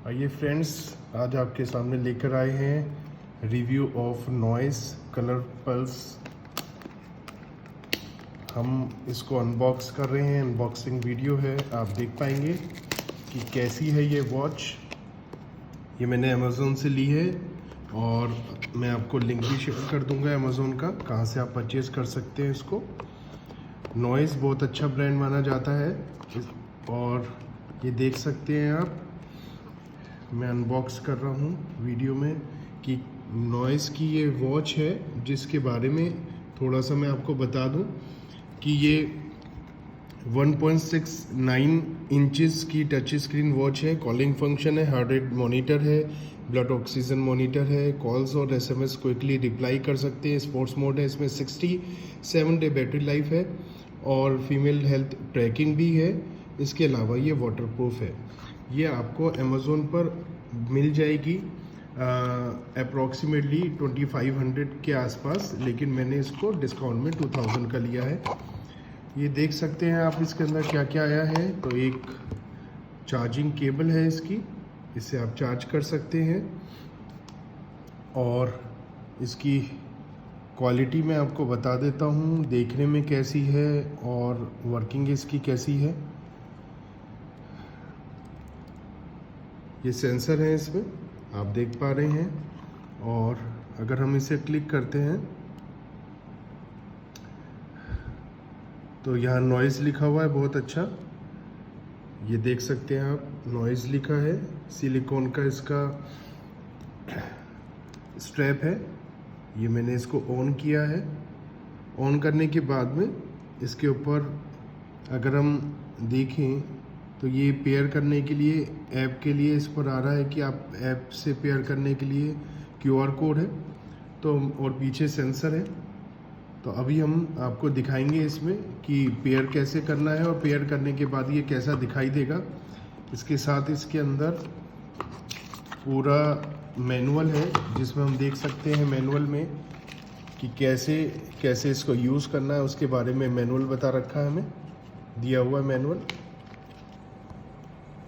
आइए फ्रेंड्स, आज आपके सामने लेकर आए हैं review of noise colour pulse. हम इसको अनबॉक्स कर रहे हैं, अनबॉक्सिंग वीडियो है। आप देख पाएंगे कि कैसी है ये वॉच। ये मैंने अमेज़ोन से ली है और मैं आपको लिंक भी शेयर कर दूंगा अमेज़ोन का, कहाँ से आप परचेज़ कर सकते हैं इसको। नॉइस बहुत अच्छा ब्रांड माना जाता है और ये देख सकते हैं आप, मैं अनबॉक्स कर रहा हूँ वीडियो में कि नॉइस की ये वॉच है, जिसके बारे में थोड़ा सा मैं आपको बता दूँ कि ये 1.69 इंचेस की टच स्क्रीन वॉच है। कॉलिंग फंक्शन है, हार्ट रेट मॉनिटर है, ब्लड ऑक्सीजन मॉनिटर है, कॉल्स और एसएमएस क्विकली रिप्लाई कर सकते हैं। स्पोर्ट्स मोड है, इसमें 67 डे बैटरी लाइफ है और फीमेल हेल्थ ट्रैकिंग भी है। इसके अलावा ये वाटरप्रूफ है। ये आपको अमेज़ोन पर मिल जाएगी अप्रॉक्सीमेटली 2500 के आसपास, लेकिन मैंने इसको डिस्काउंट में 2000 का लिया है। ये देख सकते हैं आप इसके अंदर क्या क्या आया है। तो एक चार्जिंग केबल है इसकी, इससे आप चार्ज कर सकते हैं। और इसकी क्वालिटी मैं आपको बता देता हूँ, देखने में कैसी है और वर्किंग इसकी कैसी है। ये सेंसर है, इसमें आप देख पा रहे हैं। और अगर हम इसे क्लिक करते हैं तो यहाँ नॉइज़ लिखा हुआ है, बहुत अच्छा। ये देख सकते हैं आप, नॉइज़ लिखा है। सिलिकॉन का इसका स्ट्रैप है। ये मैंने इसको ऑन किया है। ऑन करने के बाद में इसके ऊपर अगर हम देखें तो ये पेयर करने के लिए, ऐप के लिए इस पर आ रहा है कि आप ऐप से पेयर करने के लिए QR कोड है। तो और पीछे सेंसर है। तो अभी हम आपको दिखाएंगे इसमें कि पेयर कैसे करना है और पेयर करने के बाद ये कैसा दिखाई देगा। इसके साथ इसके अंदर पूरा मैनुअल है, जिसमें हम देख सकते हैं मैनुअल में कि कैसे कैसे इसको यूज़ करना है। उसके बारे में मैनुअल बता रखा है, हमें दिया हुआ मैनुअल।